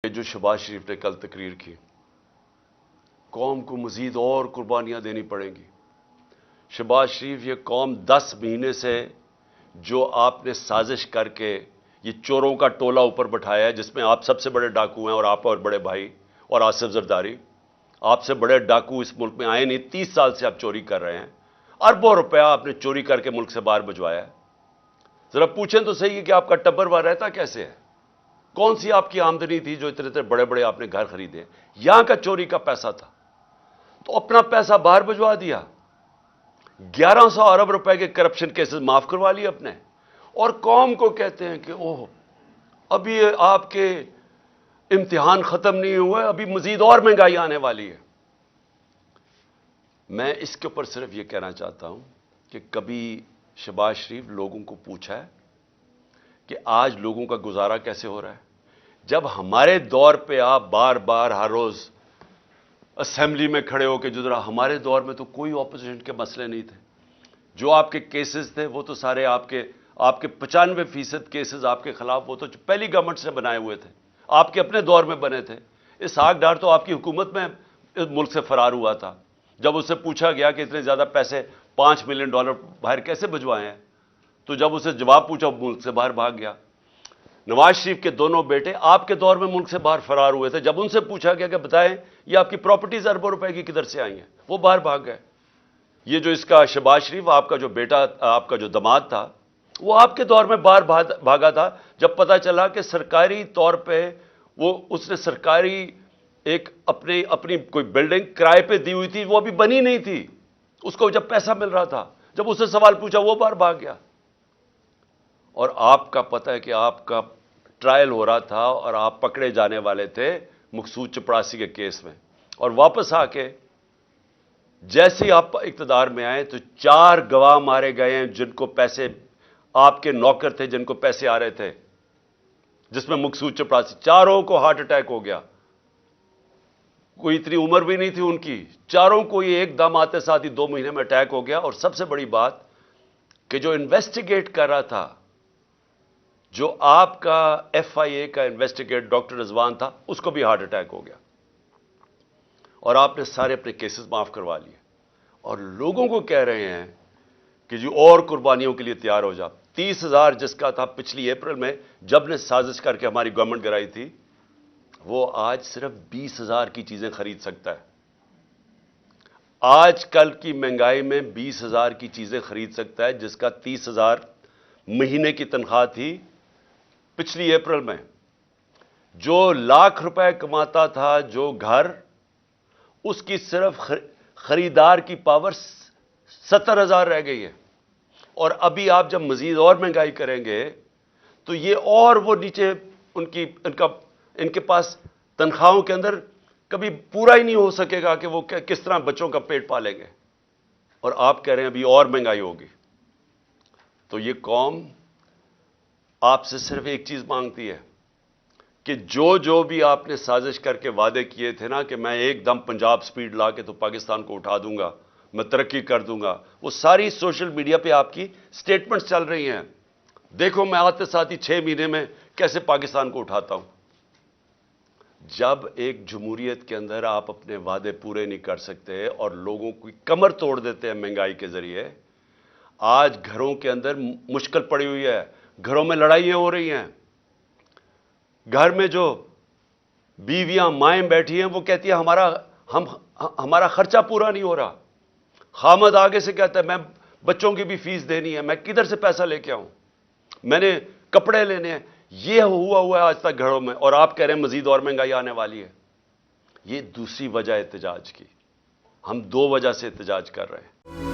جو शहबाज शरीफ ने कल तकरीर की, कौम को मजीद और कुर्बानियां देनी पड़ेंगी। शहबाज शरीफ, ये कौम 10 महीने से जो आपने साजिश करके ये चोरों का टोला ऊपर बैठाया है, जिसमें आप सबसे बड़े डाकू हैं और आप और बड़े भाई और आसिफ जरदारी, आपसे बड़े डाकू इस मुल्क में आए नहीं। 30 साल से आप चोरी कर रहे हैं, अरबों रुपया आपने चोरी करके मुल्क से बाहर भिजवाया है। जरा पूछें तो सही है कि आपका टब्बर वहां रहता कैसे है? कौन सी आपकी आमदनी थी जो इतने इतने बड़े बड़े आपने घर खरीदे? यहां का चोरी का पैसा था, तो अपना पैसा बाहर भिजवा दिया। 1100 अरब रुपए के करप्शन केसेस माफ करवा लिए अपने, और कौम को कहते हैं कि ओह अभी आपके इम्तिहान खत्म नहीं हुए, अभी मजीद और महंगाई आने वाली है। मैं इसके ऊपर सिर्फ यह कहना चाहता हूं कि कभी शहबाज शरीफ लोगों को पूछा है कि आज लोगों का गुजारा कैसे हो रहा है? जब हमारे दौर पे आप बार बार हर रोज असेंबली में खड़े होकर जुदरा, हमारे दौर में तो कोई ऑपोजिशन के मसले नहीं थे। जो आपके केसेस थे वो तो सारे आपके 95% केसेस आपके खिलाफ वो तो पहली गवर्नमेंट से बनाए हुए थे, आपके अपने दौर में बने थे। इसहाक डार तो आपकी हुकूमत में इस मुल्क से फरार हुआ था। जब उससे पूछा गया कि इतने ज्यादा पैसे $5 मिलियन बाहर कैसे भिजवाए हैं, तो जब उसे जवाब पूछा मुल्क से बाहर भाग गया। नवाज शरीफ के दोनों बेटे आपके दौर में मुल्क से बाहर फरार हुए थे। जब उनसे पूछा गया कि बताएं ये आपकी प्रॉपर्टीज अरबों रुपए की किधर से आई हैं, वो बाहर भाग गए। ये जो इसका शहबाज शरीफ आपका जो बेटा, आपका जो दामाद था, वो आपके दौर में बाहर भागा था जब पता चला कि सरकारी तौर पे वो उसने सरकारी एक अपनी कोई बिल्डिंग किराए पे दी हुई थी, वो अभी बनी नहीं थी, उसको जब पैसा मिल रहा था। जब उससे सवाल पूछा वो बाहर भाग गया। और आपका पता है कि आपका ट्रायल हो रहा था और आप पकड़े जाने वाले थे मकसूद चपरासी के केस में, और वापस आके जैसे ही आप इक्तदार में आए तो 4 गवाह मारे गए हैं जिनको पैसे, आपके नौकर थे जिनको पैसे आ रहे थे, जिसमें मकसूद चपरासी, चारों को हार्ट अटैक हो गया। कोई इतनी उम्र भी नहीं थी उनकी, चारों को ये एकदम आते साथ ही 2 महीने में अटैक हो गया। और सबसे बड़ी बात कि जो इन्वेस्टिगेट कर रहा था, जो आपका FIA का इन्वेस्टिगेट डॉक्टर रिजवान था, उसको भी हार्ट अटैक हो गया। और आपने सारे अपने केसेस माफ करवा लिए और लोगों को कह रहे हैं कि जो और कुर्बानियों के लिए तैयार हो जा। 30,000 जिसका था पिछली अप्रैल में जब ने साजिश करके हमारी गवर्नमेंट गिराई थी, वो आज सिर्फ 20,000 की चीजें खरीद सकता है। आज कल की महंगाई में 20,000 की चीजें खरीद सकता है, जिसका 30,000 महीने की तनख्वाह थी पिछली अप्रैल में। जो लाख रुपए कमाता था जो घर, उसकी सिर्फ खरीदार की पावर 70,000 रह गई है। और अभी आप जब मजीद और महंगाई करेंगे तो ये और वो नीचे इनके पास तनख्वाहों के अंदर कभी पूरा ही नहीं हो सकेगा कि वो किस तरह बच्चों का पेट पालेंगे। और आप कह रहे हैं अभी और महंगाई होगी। तो ये कौम आपसे सिर्फ एक चीज मांगती है कि जो भी आपने साजिश करके वादे किए थे ना कि मैं एकदम पंजाब स्पीड ला के तो पाकिस्तान को उठा दूंगा, मैं तरक्की कर दूंगा, वो सारी सोशल मीडिया पे आपकी स्टेटमेंट्स चल रही हैं। देखो मैं आते साथ ही 6 महीने में कैसे पाकिस्तान को उठाता हूं। जब एक जमहूरियत के अंदर आप अपने वादे पूरे नहीं कर सकते और लोगों की कमर तोड़ देते हैं महंगाई के जरिए, आज घरों के अंदर मुश्किल पड़ी हुई है, घरों में लड़ाइयां हो रही हैं। घर में जो बीवियां माएं बैठी हैं वो कहती है हमारा खर्चा पूरा नहीं हो रहा। खामद आगे से कहता है मैं बच्चों की भी फीस देनी है, मैं किधर से पैसा लेके आऊं, मैंने कपड़े लेने हैं। ये हुआ है आज तक घरों में, और आप कह रहे हैं मजीद और महंगाई आने वाली है। ये दूसरी वजह एहतजाज की। हम 2 वजह से एहतजाज कर रहे हैं।